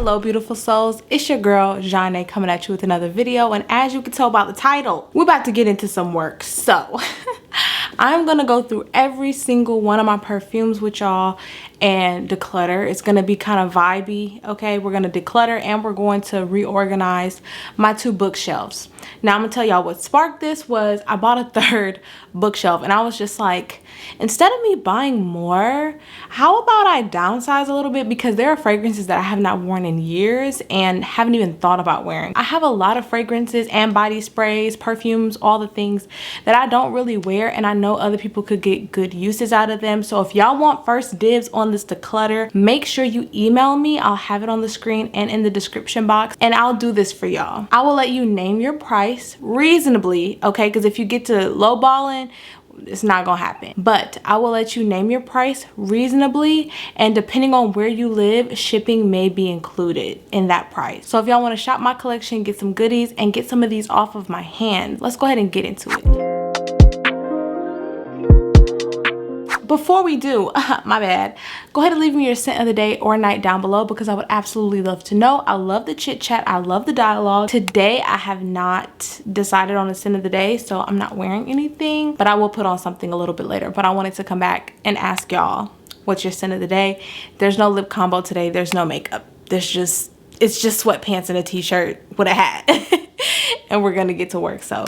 Hello beautiful souls, it's your girl Zhane coming at you with another video, and as you can tell by the title, we're about to get into some work. So I'm gonna go through every single one of my perfumes with y'all and declutter. It's gonna be kind of vibey, okay? We're gonna declutter and we're going to reorganize my 2 bookshelves. Now I'm gonna tell y'all what sparked this was I bought a 3rd bookshelf and I was just like, instead of me buying more, how about I downsize a little bit, because there are fragrances that I have not worn in years and haven't even thought about wearing. I have a lot of fragrances and body sprays, perfumes, all the things that I don't really wear, and I know other people could get good uses out of them. So if y'all want first dibs on this declutter, make sure you email me. I'll have it on the screen and in the description box, and I'll do this for y'all. I will let you name your price reasonably, okay? Because if you get to lowballing, it's not gonna happen. But I will let you name your price reasonably, and depending on where you live, shipping may be included in that price. So if y'all want to shop my collection, get some goodies, and get some of these off of my hands, let's go ahead and get into it. Before we do, my bad, go ahead and leave me your scent of the day or night down below, because I would absolutely love to know. I love the chit chat, I love the dialogue. Today I have not decided on a scent of the day, so I'm not wearing anything, but I will put on something a little bit later. But I wanted to come back and ask y'all, what's your scent of the day? There's no lip combo today, there's no makeup. It's just sweatpants and a t-shirt with a hat. And we're gonna get to work. So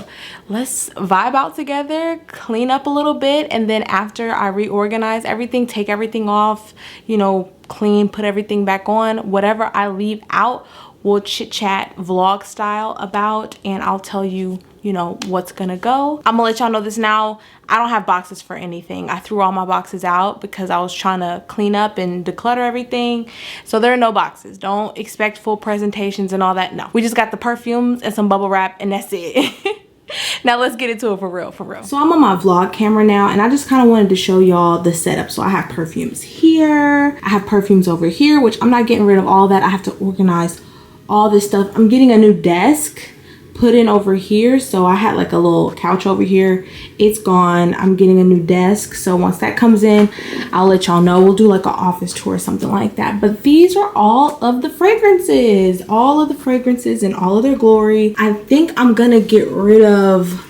let's vibe out together, clean up a little bit, and then after I reorganize everything, take everything off, you know, clean, put everything back on, whatever I leave out, we'll chit chat vlog style about, and I'll tell you, you know, what's gonna go. I'm gonna let y'all know this now. I don't have boxes for anything. I threw all my boxes out because I was trying to clean up and declutter everything. So there are no boxes. Don't expect full presentations and all that. No, we just got the perfumes and some bubble wrap, and that's it. Now let's get into it for real, for real. So I'm on my vlog camera now, and I just kind of wanted to show y'all the setup. So I have perfumes here. I have perfumes over here, which I'm not getting rid of all that. I have to organize all this stuff. I'm getting a new desk put in over here. So I had like a little couch over here. It's gone. I'm getting a new desk. So once that comes in, I'll let y'all know. We'll do like an office tour or something like that. But these are all of the fragrances, all of the fragrances in all of their glory. I think I'm gonna get rid of,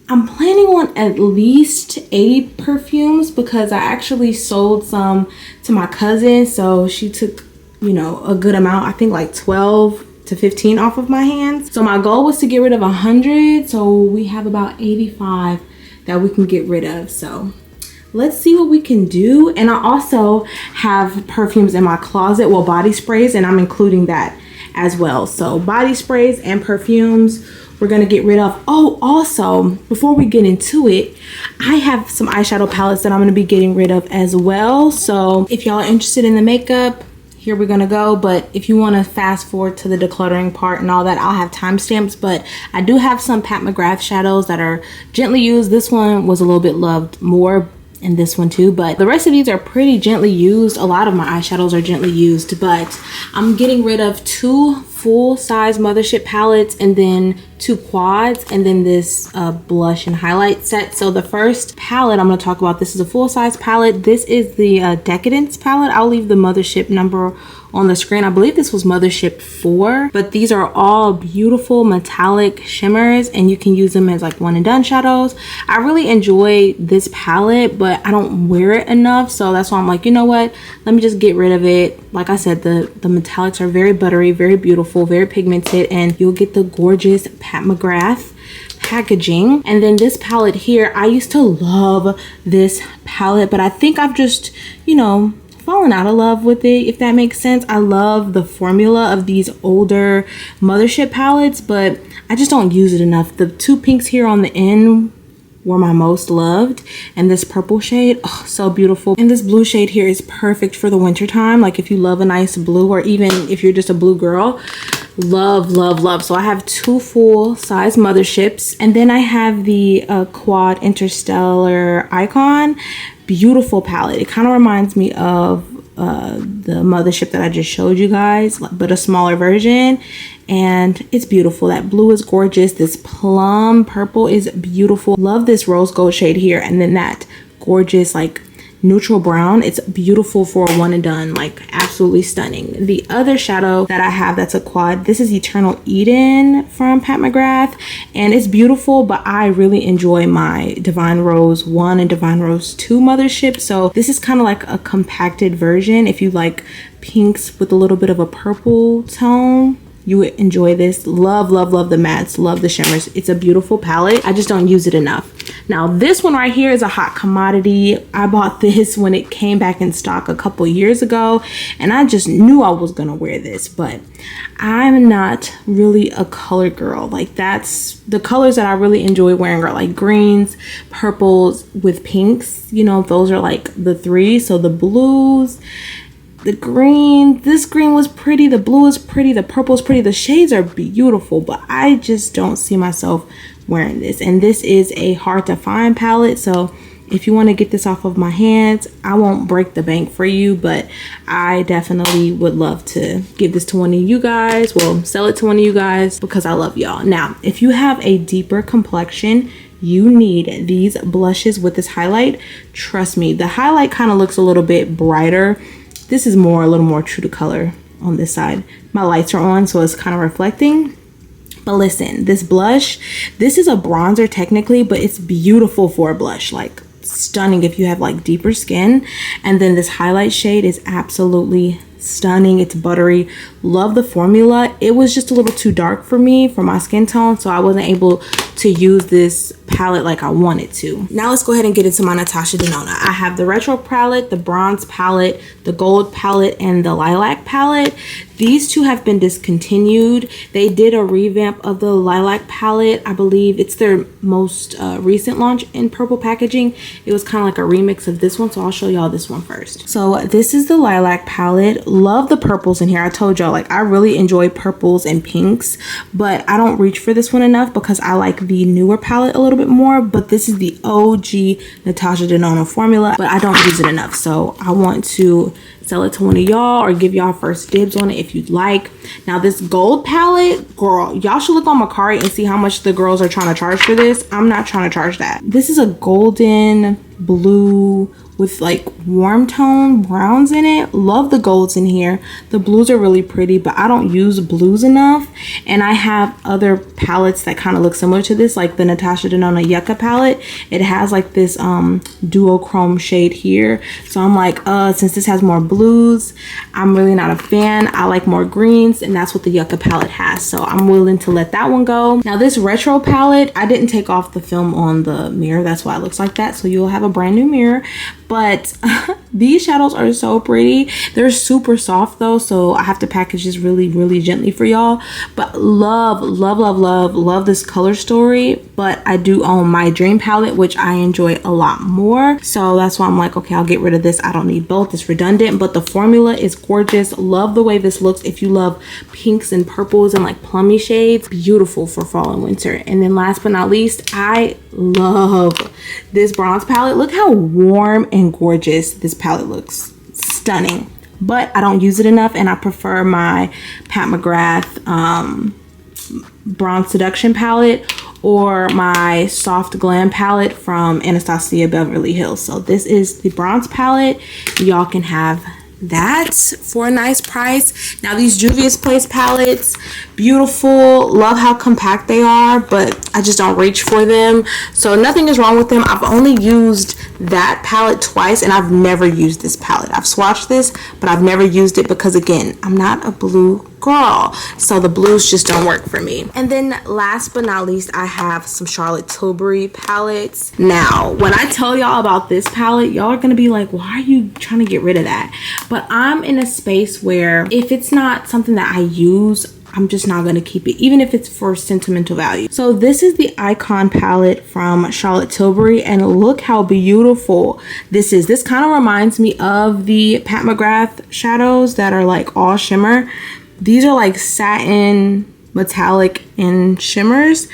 I'm planning on at least 80 perfumes, because I actually sold some to my cousin. So she took, you know, a good amount. I think like 12 to 15 off of my hands. So my goal was to get rid of 100. So we have about 85 that we can get rid of. So let's see what we can do. And I also have perfumes in my closet, well, body sprays, and I'm including that as well. So body sprays and perfumes we're gonna get rid of. Oh, also, before we get into it, I have some eyeshadow palettes that I'm gonna be getting rid of as well. So if y'all are interested in the makeup, here we're gonna go. But if you want to fast forward to the decluttering part and all that, I'll have timestamps. But I do have some Pat McGrath shadows that are gently used. This one was a little bit loved more, and this one too, but the rest of these are pretty gently used. A lot of my eyeshadows are gently used, but I'm getting rid of 2 full-size mothership palettes, and then 2 quads, and then this blush and highlight set. So the first palette I'm going to talk about, this is a full-size palette. This is the Decadence palette. I'll leave the mothership number on the screen. I believe this was mothership 4, but these are all beautiful metallic shimmers, and you can use them as like one and done shadows. I really enjoy this palette, but I don't wear it enough, so that's why I'm like, you know what, let me just get rid of it. Like I said, the metallics are very buttery, very beautiful, very pigmented, and you'll get the gorgeous Pat McGrath packaging. And then this palette here, I used to love this palette, but I think I've just, you know, fallen out of love with it, if that makes sense. I love the formula of these older mothership palettes, but I just don't use it enough. The 2 pinks here on the end were my most loved, and this purple shade, oh, so beautiful. And this blue shade here is perfect for the winter time. Like if you love a nice blue, or even if you're just a blue girl, love, love, love. So I have 2 full-size motherships, and then I have the quad interstellar icon. Beautiful palette. It kind of reminds me of the mothership that I just showed you guys, but a smaller version, and it's beautiful. That blue is gorgeous. This plum purple is beautiful. Love this rose gold shade here, and then that gorgeous like neutral brown. It's beautiful for a one and done, like absolutely stunning. The other shadow that I have that's a quad, this is Eternal Eden from Pat McGrath, and it's beautiful, but I really enjoy my Divine Rose 1 and Divine Rose 2 mothership. So this is kind of like a compacted version. If you like pinks with a little bit of a purple tone, you would enjoy this. Love, love, love the mattes, love the shimmers. It's a beautiful palette. I just don't use it enough. Now this one right here is a hot commodity. I bought this when it came back in stock a couple years ago, and I just knew I was gonna wear this, but I'm not really a color girl. Like, that's the colors that I really enjoy wearing are like greens, purples with pinks. You know, those are like the three. So the blues, the green, this green was pretty, the blue is pretty, the purple is pretty, the shades are beautiful, but I just don't see myself wearing this. And this is a hard to find palette, so if you want to get this off of my hands, I won't break the bank for you, but I definitely would love to give this to one of you guys. Well, sell it to one of you guys because I love y'all. Now, if you have a deeper complexion, you need these blushes with this highlight. Trust me, the highlight kind of looks a little bit brighter. This is a little more true to color on this side. My lights are on, so it's kind of reflecting. But listen, this blush, this is a bronzer technically, but it's beautiful for a blush. Like, stunning if you have like deeper skin. And then this highlight shade is absolutely stunning. It's buttery. Love the formula. It was just a little too dark for me, for my skin tone, so I wasn't able to use this palette like I wanted to. Now let's go ahead and get into my Natasha Denona. I have the retro palette, the bronze palette, the gold palette, and the lilac palette. These two have been discontinued. They did a revamp of the lilac palette. I believe it's their most recent launch in purple packaging. It was kind of like a remix of this one, so I'll show y'all this one first. So this is the lilac palette. Love the purples in here. I told y'all, like, I really enjoy purples and pinks, but I don't reach for this one enough because I like the newer palette a little bit more. But this is the OG Natasha Denona formula, but I don't use it enough, so I want to sell it to one of y'all or give y'all first dibs on it if you'd like. Now this gold palette, girl, y'all should look on Mercari and see how much the girls are trying to charge for this. I'm not trying to charge that. This is a golden blue with like warm tone browns in it. Love the golds in here. The blues are really pretty, but I don't use blues enough. And I have other palettes that kind of look similar to this, like the Natasha Denona Yucca palette. It has like this duochrome shade here. So I'm like, since this has more blues, I'm really not a fan. I like more greens, and that's what the Yucca palette has. So I'm willing to let that one go. Now this retro palette, I didn't take off the film on the mirror. That's why it looks like that. So you'll have a brand new mirror. But these shadows are so pretty. They're super soft though, so I have to package this really, really gently for y'all. But love, love, love, love, love this color story. But I do own my dream palette, which I enjoy a lot more. So that's why I'm like, okay, I'll get rid of this. I don't need both. It's redundant, but the formula is gorgeous. Love the way this looks. If you love pinks and purples and like plummy shades, beautiful for fall and winter. And then last but not least, I love this bronze palette. Look how warm and gorgeous this palette looks. Stunning. But I don't use it enough, and I prefer my Pat McGrath Bronze Seduction palette or my Soft Glam palette from Anastasia Beverly Hills. So this is the bronze palette. Y'all can have that for a nice price. Now these Juvia's Place palettes, beautiful. Love how compact they are, but I just don't reach for them. So nothing is wrong with them. I've only used that palette twice, and I've never used this palette. I've swatched this, but I've never used it because, again, I'm not a blue girl, so the blues just don't work for me. And then last but not least, I have some Charlotte Tilbury palettes. Now when I tell y'all about this palette, y'all are gonna be like, why are you trying to get rid of that? But I'm in a space where if it's not something that I use, I'm just not going to keep it, even if it's for sentimental value. So this is the Icon palette from Charlotte Tilbury, and look how beautiful this is. This kind of reminds me of the Pat McGrath shadows that are like all shimmer. These are like satin, metallic, and shimmers,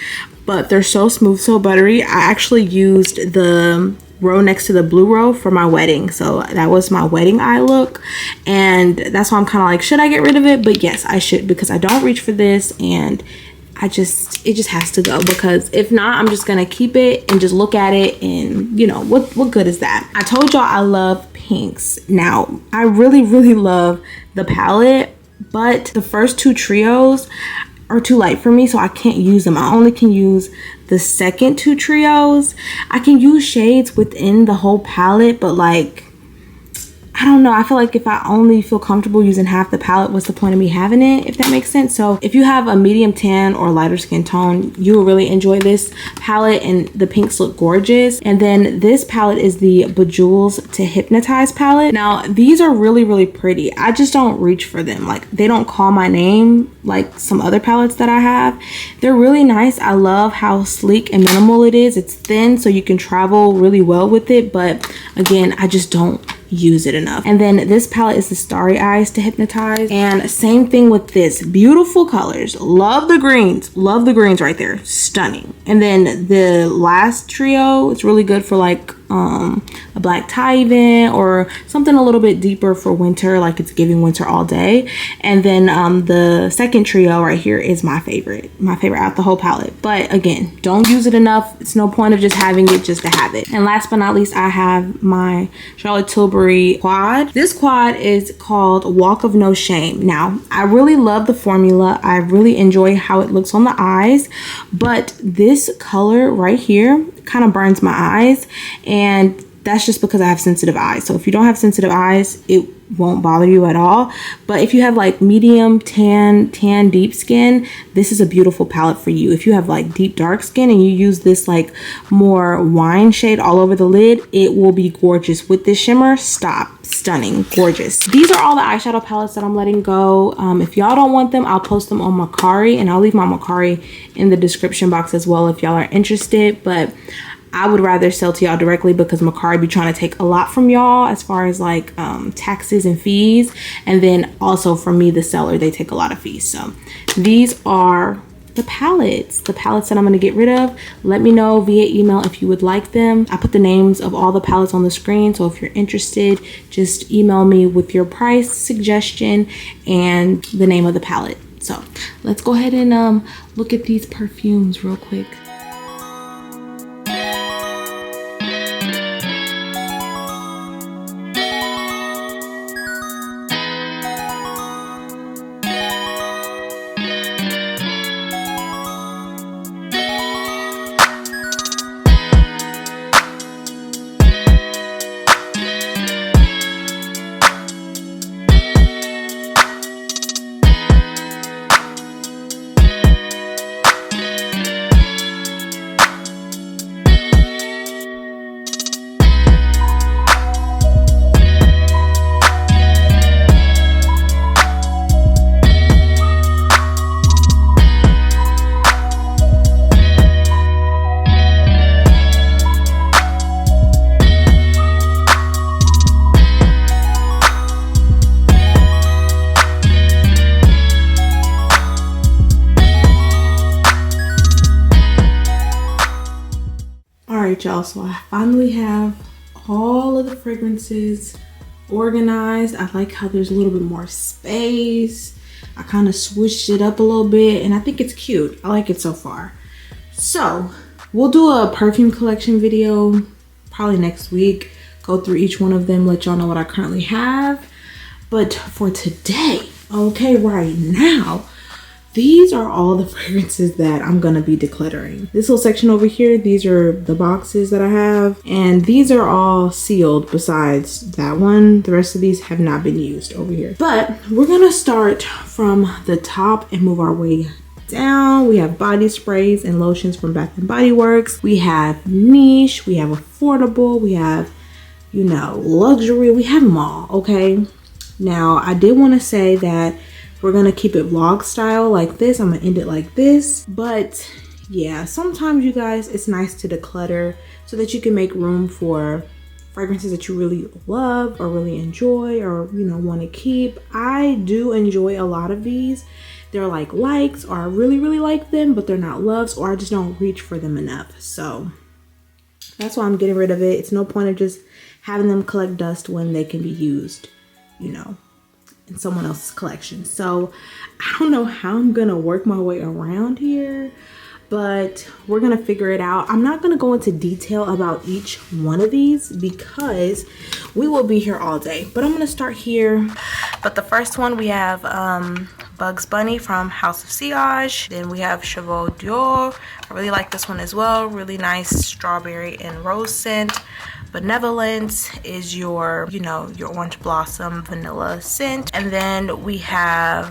but they're so smooth, so buttery. I actually used the row next to the blue row for my wedding, so that was my wedding eye look, and that's why I'm kind of like, should I get rid of it? But yes, I should, because I don't reach for this, and it just has to go, because if not, I'm just gonna keep it and just look at it, and you know, what good is that? I told y'all I love pinks. Now, I really love the palette, but the first two trios are too light for me, so I can't use them. I only can use the second two trios. I can use shades within the whole palette, but like, I don't know. I feel like if I only feel comfortable using half the palette, what's the point of me having it, if that makes sense? So if you have a medium tan or lighter skin tone, you will really enjoy this palette, and the pinks look gorgeous. And then this palette is the Bejewels to Hypnotize palette. Now, these are really pretty. I just don't reach for them. Like, they don't call my name like some other palettes that I have. They're really nice. I love how sleek and minimal it is. It's thin, so you can travel really well with it. But again, I just don't use it enough. And then this palette is the Starry Eyes to Hypnotize, and same thing with this. Beautiful colors. Love the greens right there, stunning. And then the last trio, it's really good for like a black tie event, or something a little bit deeper for winter, like it's giving winter all day. And then the second trio right here is my favorite out the whole palette. But again, don't use it enough. It's no point of just having it just to have it. And last but not least, I have my Charlotte Tilbury quad. This quad is called Walk of No Shame. Now, I really love the formula. I really enjoy how it looks on the eyes, but this color right here kind of burns my eyes, and that's just because I have sensitive eyes. So if you don't have sensitive eyes, it won't bother you at all. But if you have like medium tan deep skin, this is a beautiful palette for you. If you have like deep dark skin and you use this like more wine shade all over the lid, it will be gorgeous with this shimmer. Stunning, gorgeous. These are all the eyeshadow palettes that I'm letting go. If y'all don't want them, I'll post them on Mercari, and I'll leave my Mercari in the description box as well if y'all are interested. But I would rather sell to y'all directly, because Mercari be trying to take a lot from y'all as far as like taxes and fees, and then also from me, the seller, they take a lot of fees. So these are the palettes that I'm going to get rid of. Let me know via email if you would like them. I put the names of all the palettes on the screen, so if you're interested, just email me with your price suggestion and the name of the palette. So let's go ahead and look at these perfumes real quick. Alright y'all, so I finally have all of the fragrances organized. I like how there's a little bit more space. I kind of switched it up a little bit, and I think it's cute. I like it so far. So we'll do a perfume collection video probably next week. Go through each one of them, let y'all know what I currently have. But for today, okay, right now, these are all the fragrances that I'm gonna be decluttering. This little section over here, these are the boxes that I have, and these are all sealed besides that one. The rest of these have not been used over here. But we're gonna start from the top and move our way down. We have body sprays and lotions from Bath & Body Works. We have niche, we have affordable, we have, you know, luxury. We have them all, okay? Now, I did want to say that we're gonna keep it vlog style like this. I'm gonna end it like this. But yeah, sometimes you guys, it's nice to declutter so that you can make room for fragrances that you really love or really enjoy, or, you know, want to keep. I do enjoy a lot of these. They're like likes, or I really like them, but they're not loves, or I just don't reach for them enough. So that's why I'm getting rid of it. It's no point of just having them collect dust when they can be used, you know, in someone else's collection. So I don't know how I'm gonna work my way around here, but we're gonna figure it out. I'm not gonna go into detail about each one of these because we will be here all day, but I'm gonna start here. But the first one, we have Bugs Bunny from House of Sillage. Then we have Chevaux d'Or. I really like this one as well. Really nice strawberry and rose scent. Benevolence is your, you know, your orange blossom vanilla scent. And then we have,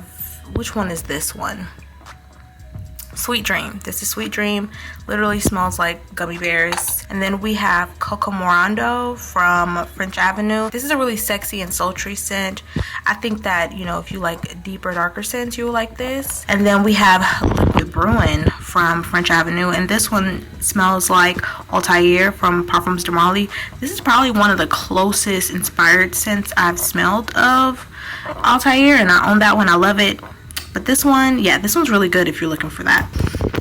which one is this one? Sweet Dream. This is Sweet Dream. Literally smells like gummy bears. And then we have Coco Morando from French Avenue. This is a really sexy and sultry scent. I think that, you know, if you like deeper, darker scents, you will like this. And then we have Liquid Bruin from French Avenue. And this one smells like Altair from Parfums de Marly. This is probably one of the closest inspired scents I've smelled of Altair. And I own that one. I love it. But this one, yeah, this one's really good if you're looking for that.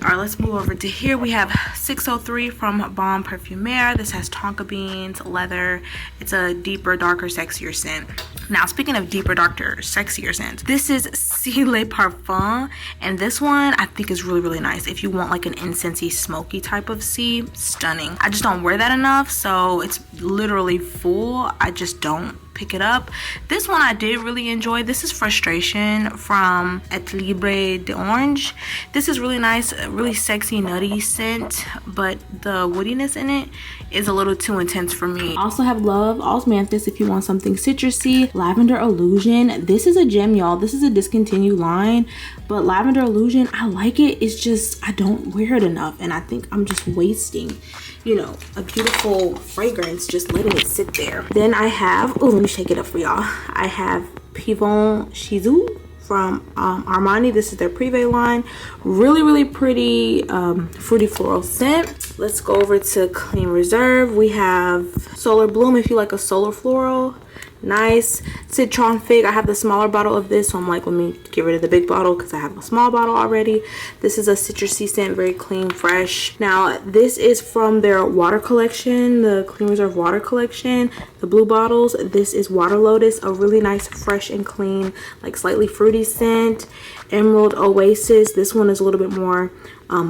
All right, let's move over to here. We have 603 from Bon Parfumeur. This has tonka beans, leather. It's a deeper, darker, sexier scent. Now, speaking of deeper, darker, sexier scents, this is Si Le Parfum. And this one I think is really, really nice. If you want like an incensey, smoky type of C, stunning. I just don't wear that enough, so it's literally full. I just don't pick it up. This one I did really enjoy. This is Frustration from Et Libre d'Orange. This is really nice, really sexy, nutty scent, but the woodiness in it is a little too intense for me. I also have Love Osmanthus if you want something citrusy. Lavender Illusion. This is a gem, y'all. This is a discontinued line, but Lavender Illusion, I like it. It's just I don't wear it enough, and I think I'm just wasting, you know, a beautiful fragrance just letting it sit there. Then I have, oh, let me shake it up for y'all. I have Pivon Shizou from Armani. This is their Privé line. Really, really pretty fruity floral scent. Let's go over to Clean Reserve. We have Solar Bloom if you like a solar floral. Nice. Citron Fig. I have the smaller bottle of this, so I'm like, let me get rid of the big bottle because I have a small bottle already. This is a citrusy scent, very clean, fresh. Now this is from their water collection, the Clean Reserve water collection, the blue bottles. This is Water Lotus, a really nice, fresh and clean, like slightly fruity scent. Emerald Oasis. This one is a little bit more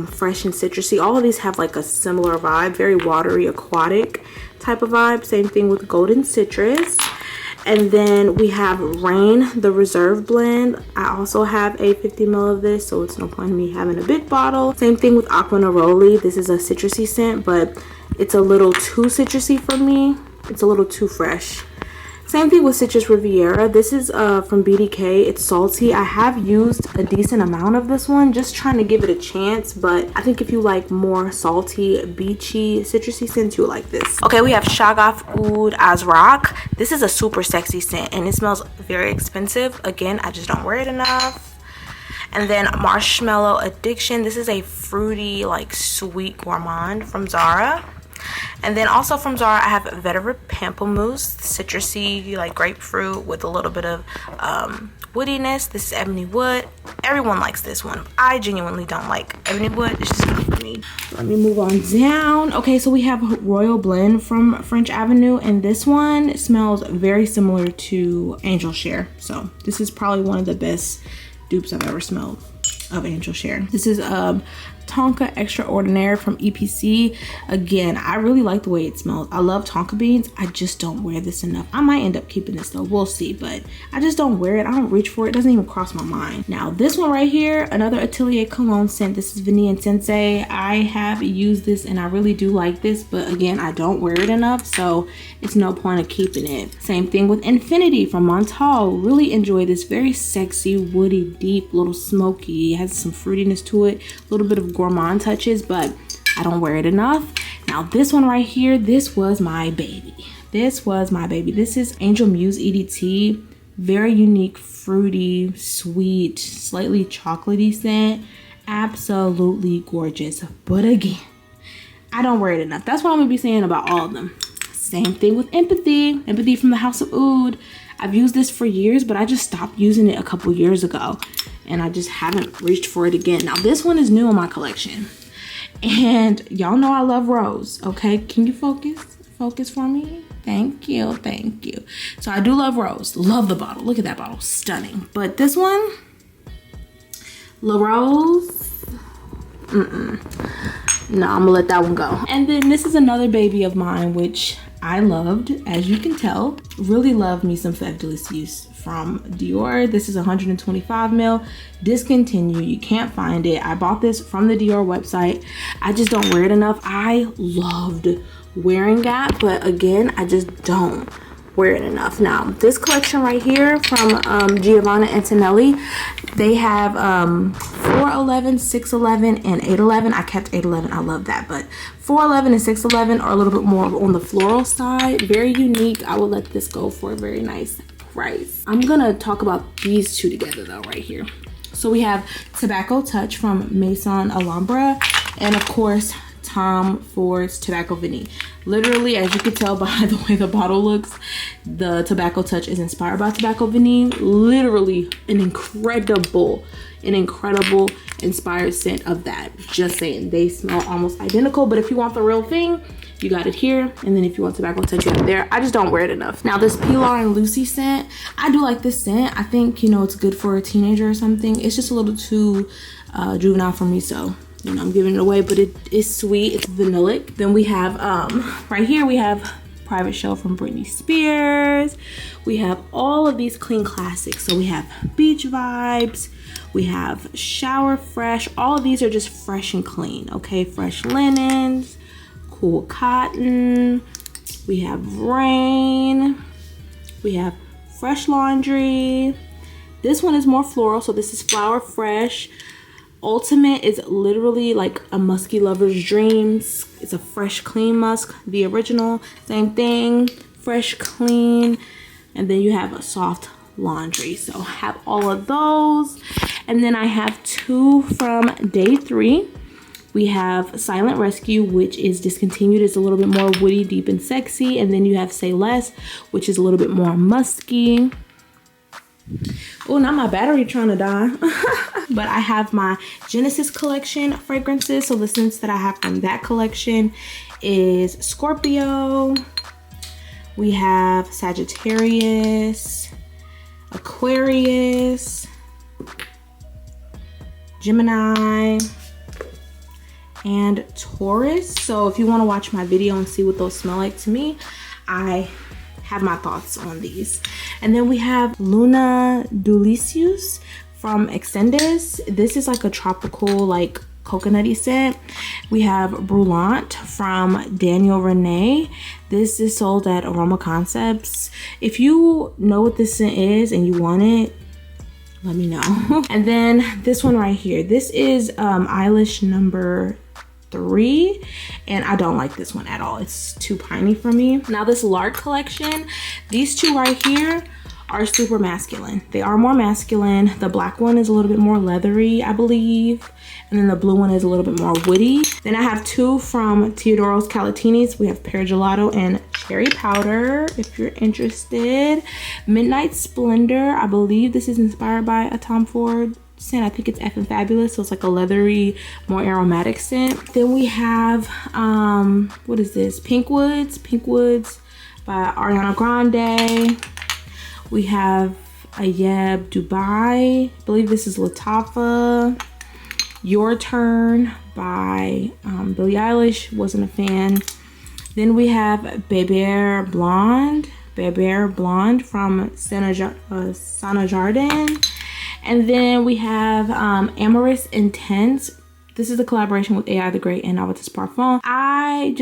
fresh and citrusy. All of these have like a similar vibe, very watery, aquatic type of vibe. Same thing with Golden Citrus. And then we have Rain, the Reserve blend. I also have a 50 ml of this, so it's no point in me having a big bottle. Same thing with Aqua Neroli. This is a citrusy scent, but it's a little too citrusy for me. It's a little too fresh. Same thing with Citrus Riviera. This is from BDK. It's salty. I have used a decent amount of this one, just trying to give it a chance, but I think if you like more salty, beachy, citrusy scents, you'll like this. Okay, we have Shagaf Oud Azrak. This is a super sexy scent, and it smells very expensive. Again, I just don't wear it enough. And then Marshmallow Addiction. This is a fruity, like sweet gourmand from Zara. And then also from Zara, I have Vetiver Pamplemousse, citrusy, like grapefruit with a little bit of woodiness. This is Ebony Wood. Everyone likes this one. I genuinely don't like Ebony Wood. It's just not for me. Let me move on down. Okay, so we have Royal Blend from French Avenue, and this one smells very similar to Angel Share. So this is probably one of the best dupes I've ever smelled of Angel Share. This is Tonka Extraordinaire from EPC. Again, I really like the way it smells. I love tonka beans. I just don't wear this enough. I might end up keeping this though. We'll see, but I just don't wear it. I don't reach for it. It doesn't even cross my mind. Now, this one right here, another Atelier Cologne scent. This is Vanilla Sensei. I have used this and I really do like this, but again, I don't wear it enough, so it's no point of keeping it. Same thing with Infinity from Montal. Really enjoy this. Very sexy, woody, deep, little smoky. It has some fruitiness to it. A little bit of gourmand touches, but I don't wear it enough. Now this one right here, this was my baby. This was my baby. This is Angel Muse EDT. Very unique, fruity, sweet, slightly chocolatey scent. Absolutely gorgeous. But again, I don't wear it enough. That's what I'm gonna be saying about all of them. Same thing with Empathy. Empathy from the House of Oud. I've used this for years, but I just stopped using it a couple years ago, and I just haven't reached for it again. Now this one is new in my collection, and y'all know I love Rose. Okay, can you focus for me? Thank you, thank you. So I do love Rose. Love the bottle. Look at that bottle, stunning. But this one, La Rose, no, I'm gonna let that one go. And then this is another baby of mine, which I loved, as you can tell. Really love me some Fève Délicieuse from Dior. This is 125 ml, discontinued. You can't find it. I bought this from the Dior website. I just don't wear it enough. I loved wearing that, but again, I just don't wear it enough. Now, this collection right here from Zhane Antionette, they have 411, 611, and 811. I kept 811. I love that, but 411 and 611 are a little bit more on the floral side. Very unique. I will let this go for a very nice price. I'm gonna talk about these two together though, right here. So we have Tobacco Touch from Maison Alhambra, and of course Tom Ford's Tobacco Vanille. Literally, as you can tell by the way the bottle looks, the Tobacco Touch is inspired by Tobacco Vanille. Literally an incredible inspired scent of that. Just saying, they smell almost identical, but if you want the real thing, you got it here, and then if you want Tobacco Touch, you have it there. I just don't wear it enough. Now this Pilar and Lucy scent, I do like this scent. I think, you know, it's good for a teenager or something. It's just a little too juvenile for me, so you know, I'm giving it away, but it is sweet. It's vanillic. Then we have right here we have Private Show from Britney Spears. We have all of these clean classics. So we have Beach Vibes, we have Shower Fresh. All of these are just fresh and clean, okay? Fresh linens, cool cotton, we have Rain, we have Fresh Laundry. This one is more floral, so this is Flower Fresh. Ultimate is literally like a musky lover's dreams. It's a fresh clean musk. The original, same thing, fresh clean. And then you have a soft laundry. So I have all of those. And then I have two from Day 3. We have Silent Rescue, which is discontinued. It's a little bit more woody, deep, and sexy. And then you have Say Less, which is a little bit more musky. Oh, not my battery trying to die. But I have my Genesis collection fragrances. So the scents that I have from that collection is Scorpio. We have Sagittarius, Aquarius, Gemini, and Taurus. So if you want to watch my video and see what those smell like, to me, I have my thoughts on these. And then we have Luna Delicious from Extendis. This is like a tropical, like coconutty scent. We have Brûlante from Daniel Rene. This is sold at Aroma Concepts. If you know what this scent is and you want it, let me know. And then this one right here, this is Eilish number 3, and I don't like this one at all. It's too piney for me. Now this Lark collection, these two right here are super masculine. They are more masculine. The black one is a little bit more leathery, I believe, and then the blue one is a little bit more woody. Then I have two from Teodoros Calatinis. We have Pear Gelato and Cherry Powder, if you're interested. Midnight Splendor, I believe this is inspired by a Tom Ford scent. I think it's Effin' Fabulous, so it's like a leathery, more aromatic scent. Then we have what is this? Pink Woods by Ariana Grande. We have Ayeb Dubai, I believe this is Lattafa. Your Turn by Billie Eilish, wasn't a fan. Then we have Bébert Blonde from Sana Jardin. And then we have Amorous Intense. This is a collaboration with AI the Great and Novitas Parfum. I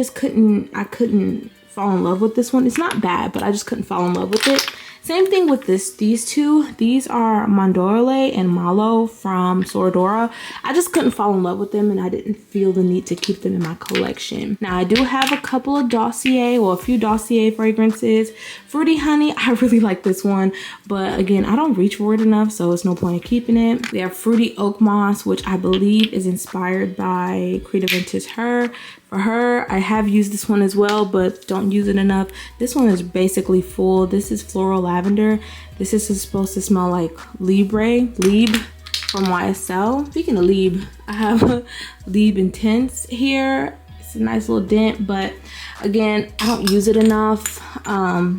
couldn't fall in love with this one. It's not bad, but I just couldn't fall in love with it. Same thing with these two. These are Mondorle and Malo from Soradora. I just couldn't fall in love with them, and I didn't feel the need to keep them in my collection. Now I do have a couple of a few Dossier fragrances. Fruity Honey, I really like this one, but again, I don't reach for it enough, so it's no point in keeping it. We have Fruity Oak Moss, which I believe is inspired by Creed Aventus Her. For her, I have used this one as well, but don't use it enough. This one is basically full. This is Floral Lavender. This is supposed to smell like Lib from YSL. Speaking of Lib, I have Lib Intense here. It's a nice little dent, but again, I don't use it enough,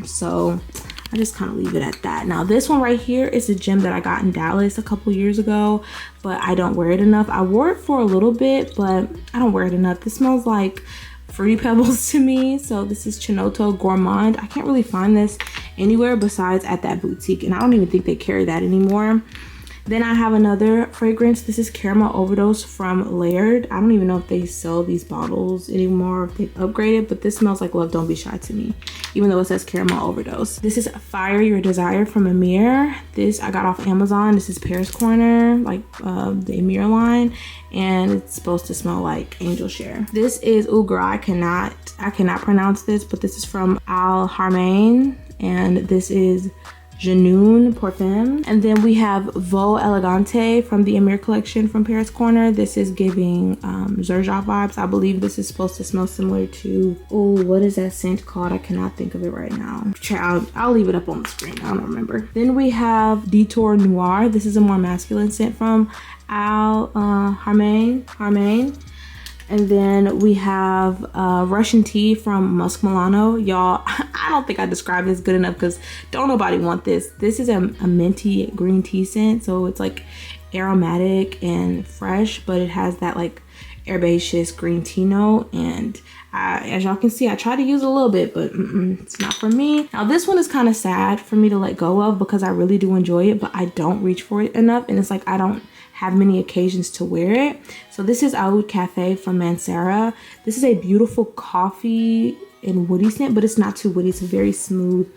so I just kind of leave it at that. Now this one right here is a gem that I got in Dallas a couple years ago, but I don't wear it enough. I wore it for a little bit, but I don't wear it enough. This smells like Fruity Pebbles to me. So this is Chinoto Gourmand. I can't really find this anywhere besides at that boutique, and I don't even think they carry that anymore. Then I have another fragrance. This is Caramel Overdose from Layered. I don't even know if they sell these bottles anymore, if they've upgraded, but this smells like Love Don't Be Shy to me, even though it says Caramel Overdose. This is Fire Your Desire from Amir. This I got off Amazon. This is Paris Corner, like the Amir line, and it's supposed to smell like Angel Share. This is, ooh girl, I cannot pronounce this, but this is from Al Harmain, and this is Janoon Parfum. And then we have Vo Elegante from the Amir collection from Paris Corner. This is giving Zerja vibes. I believe this is supposed to smell similar to, oh, what is that scent called? I cannot think of it right now. I'll leave it up on the screen. I don't remember. Then we have Detour Noir. This is a more masculine scent from Al Harmain. And then we have Russian Tea from Musk Milano. Y'all, I don't think I described this good enough because don't nobody want this. This is a minty green tea scent. So it's like aromatic and fresh, but it has that like herbaceous green tea note. And as y'all can see, I try to use a little bit, but it's not for me. Now this one is kind of sad for me to let go of because I really do enjoy it, but I don't reach for it enough. And it's like I don't have many occasions to wear it. So this is Oud Cafe from Mancera. This is a beautiful coffee and woody scent, but it's not too woody. It's a very smooth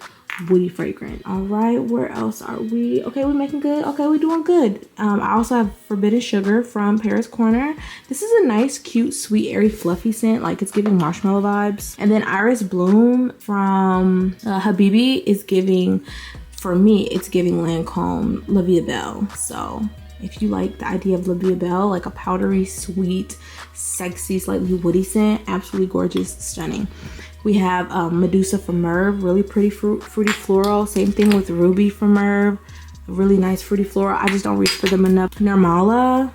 woody fragrance. All right, where else are we? Okay, we're making good. Okay, we're doing good. I also have Forbidden Sugar from Paris Corner. This is a nice, cute, sweet, airy, fluffy scent. Like it's giving marshmallow vibes. And then Iris Bloom from Habibi is giving, for me, it's giving Lancome La Vie Belle. So if you like the idea of La Vie Belle, like a powdery, sweet, sexy, slightly woody scent, absolutely gorgeous, stunning. We have Medusa from Merv, really pretty fruity floral. Same thing with Ruby from Merv, really nice fruity floral. I just don't reach for them enough. Nirmala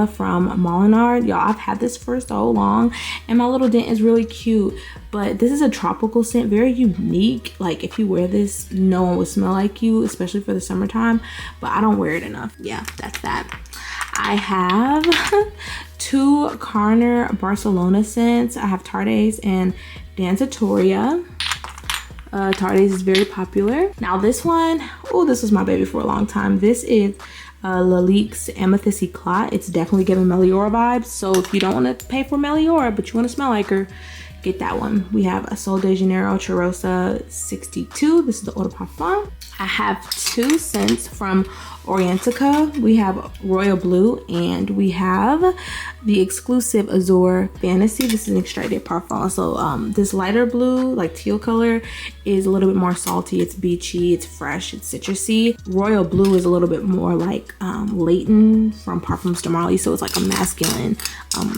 from Molinard. Y'all, I've had this for so long, and my little dent is really cute. But this is a tropical scent, very unique. Like if you wear this, no one would smell like you, especially for the summertime. But I don't wear it enough. Yeah, that's that. I have two Carner Barcelona scents. I have Tardes and Danzatoria. Tardes is very popular. Now this one, oh, this was my baby for a long time. This is Lalique's Amethyst Eclat. It's definitely giving Meliora vibes. So if you don't want to pay for Meliora, but you want to smell like her, get that one. We have a Sol de Janeiro Cheirosa 62. This is the Eau de Parfum. I have two scents from Orientica. We have Royal Blue and we have the exclusive Azure Fantasy. This is an extrait de parfum. So this lighter blue, like teal color, is a little bit more salty. It's beachy, it's fresh, it's citrusy. Royal Blue is a little bit more like Leighton from Parfums de Marly. So it's like a masculine,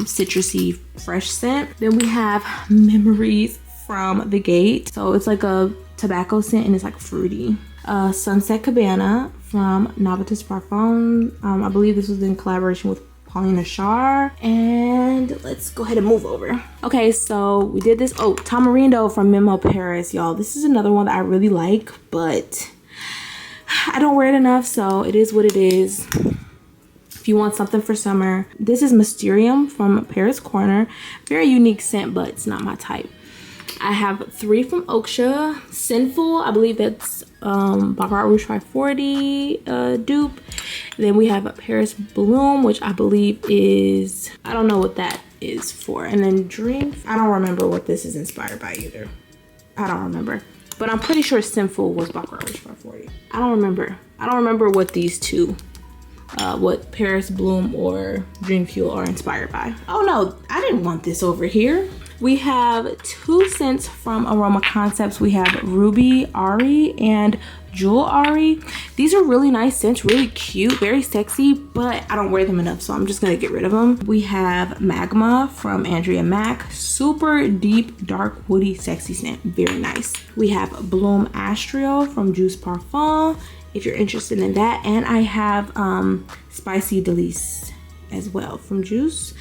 citrusy, fresh scent. Then we have Memories from The Gate. So it's like a tobacco scent and it's like fruity. Sunset Cabana from Novitus Parfum. I believe this was in collaboration with Paulina Char. And let's go ahead and move over. Okay, so we did this. Oh, Tamarindo from Memo Paris, y'all. This is another one that I really like, but I don't wear it enough, so it is what it is. If you want something for summer, this is Mysterium from Paris Corner. Very unique scent, but it's not my type. I have three from Oksha. Sinful, I believe that's Baccarat Rouge 540 dupe. Then we have a Paris Bloom, which I believe is, I don't know what that is for. And then Dream, I don't remember what this is inspired by either. I don't remember. But I'm pretty sure Sinful was Baccarat Rouge 540. I don't remember what these two, what Paris Bloom or Dream Fuel are inspired by. Oh no, I didn't want this over here. We have two scents from Aroma Concepts. We have Ruby Ari and Jewel Ari. These are really nice scents, really cute, very sexy, but I don't wear them enough, so I'm just gonna get rid of them. We have Magma from Andrea Mac. Super deep, dark, woody, sexy scent, very nice. We have Bloom Astral from Juice Parfum, if you're interested in that. And I have Spicy Delice as well from Juice.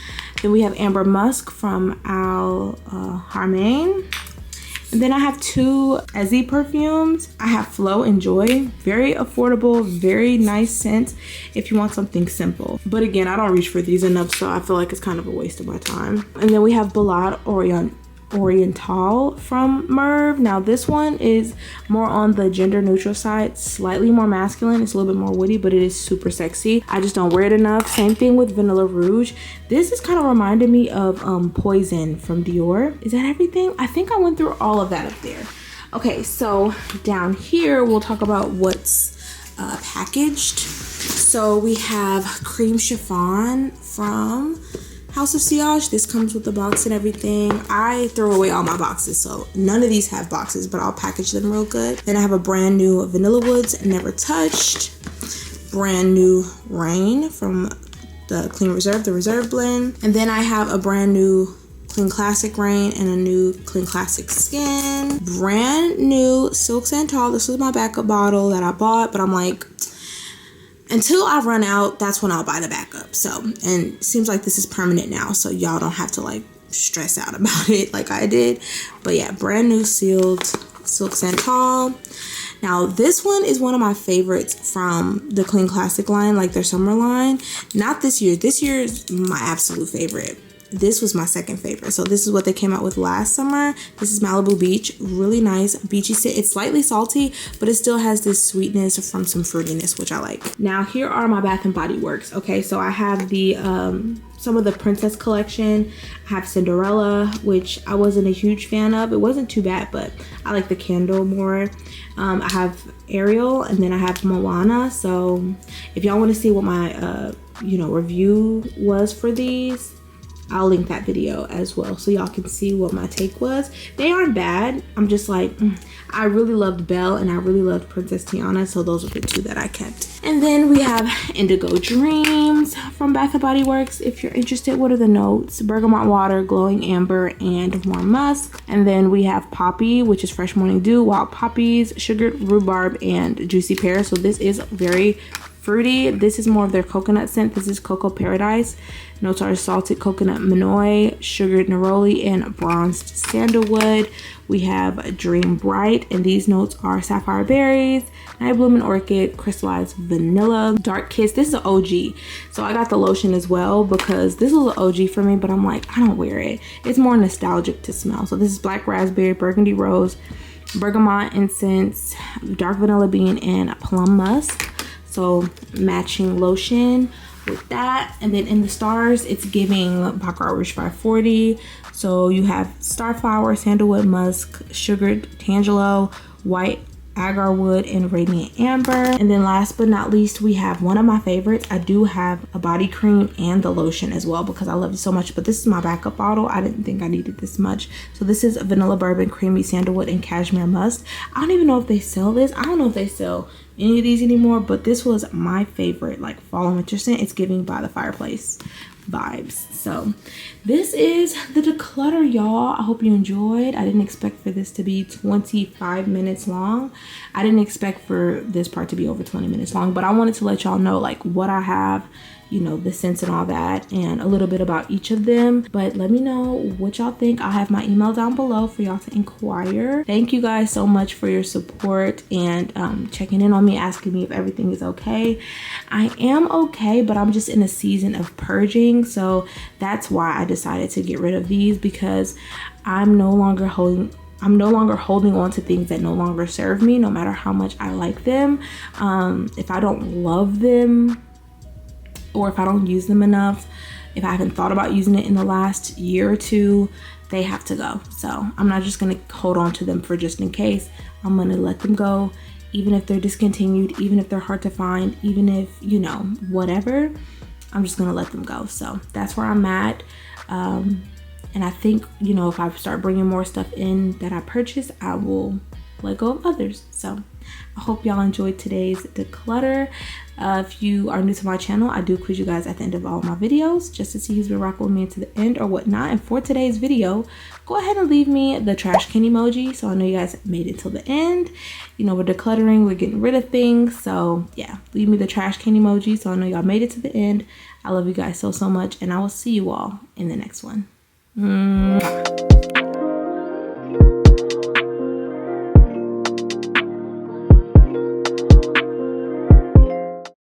Then we have Amber Musk from Al Harmain. And then I have two Ezzy perfumes. I have Flow and Joy. Very affordable, very nice scent if you want something simple. But again, I don't reach for these enough, so I feel like it's kind of a waste of my time. And then we have Ballade Oriental from Merv. Now this one is more on the gender neutral side, slightly more masculine. It's a little bit more woody, but it is super sexy. I just don't wear it enough. Same thing with Vanilla Rouge. This is kind of reminded me of Poison from Dior. Is that everything? I think I went through all of that up there. Okay, so down here we'll talk about what's packaged. So we have Cream Chiffon from House of Sillage. This comes with the box and everything. I throw away all my boxes, so none of these have boxes, but I'll package them real good. Then I have a brand new Vanilla Woods, Never Touched. Brand new Rain from the Clean Reserve, the Reserve blend. And then I have a brand new Clean Classic Rain and a new Clean Classic Skin. Brand new Silk Santal. This was my backup bottle that I bought, but I'm like, until I run out, that's when I'll buy the backup. So, and it seems like this is permanent now, so y'all don't have to like stress out about it like I did. But yeah, brand new sealed Silk Santal. Now this one is one of my favorites from the Clean Classic line, like their summer line. Not this year. This year is my absolute favorite. This was my second favorite. So this is what they came out with last summer. This is Malibu Beach. Really nice beachy scent. It's slightly salty, but it still has this sweetness from some fruitiness, which I like. Now here are my Bath and Body Works. Okay, so I have the some of the Princess collection. I have Cinderella, which I wasn't a huge fan of. It wasn't too bad, but I like the candle more. I have Ariel, and then I have Moana. So if y'all want to see what my review was for these, I'll link that video as well so y'all can see what my take was. They aren't bad. I'm just like, I really loved Belle and I really loved Princess Tiana, so those are the two that I kept. And then we have Indigo Dreams from Bath & Body Works. If you're interested, what are the notes? Bergamot water, glowing amber, and warm musk. And then we have Poppy, which is fresh morning dew, wild poppies, sugared rhubarb, and juicy pear. So this is very fruity. This is more of their coconut scent. This is Cocoa Paradise. Notes are salted coconut manoi, sugared neroli, and bronzed sandalwood. We have Dream Bright, and these notes are sapphire berries, night blooming orchid, crystallized vanilla, dark kiss. This is an OG, so I got the lotion as well because this was an OG for me, but I'm like, I don't wear it. It's more nostalgic to smell. So this is black raspberry, burgundy rose, bergamot incense, dark vanilla bean, and plum musk. So matching lotion with that. And then in the stars, it's giving Baccarat Rouge 540. So you have starflower, sandalwood musk, sugared tangelo, white agar wood, and radiant amber. And then last but not least, we have one of my favorites. I do have a body cream and the lotion as well because I love it so much, but this is my backup bottle. I didn't think I needed this much. So this is vanilla bourbon, creamy sandalwood, and cashmere musk. I don't even know if they sell this. I don't know if they sell any of these anymore, but this was my favorite, like fall and winter scent. It's giving By the Fireplace vibes. So this is the declutter, y'all. I hope you enjoyed. I didn't expect for this to be 25 minutes long. I didn't expect for this part to be over 20 minutes long, but I wanted to let y'all know like what I have, you know, the scents and all that, and a little bit about each of them. But let me know what y'all think. I'll have my email down below for y'all to inquire. Thank you guys so much for your support and checking in on me, asking me if everything is okay. I am okay, but I'm just in a season of purging, so that's why I decided to get rid of these, because I'm no longer holding on to things that no longer serve me, no matter how much I like them. If I don't love them, or if I don't use them enough, if I haven't thought about using it in the last year or two, they have to go. So I'm not just gonna hold on to them for just in case. I'm gonna let them go, even if they're discontinued, even if they're hard to find, even if, you know, whatever, I'm just gonna let them go. So that's where I'm at. And I think, you know, if I start bringing more stuff in that I purchased, I will let go of others. So I hope y'all enjoyed today's declutter. If you are new to my channel, I do quiz you guys at the end of all my videos just to see who's been rocking with me to the end or whatnot. And for today's video, go ahead and leave me the trash can emoji so I know you guys made it till the end. You know, we're decluttering, we're getting rid of things. So yeah, leave me the trash can emoji so I know y'all made it to the end. I love you guys so much, and I will see you all in the next one.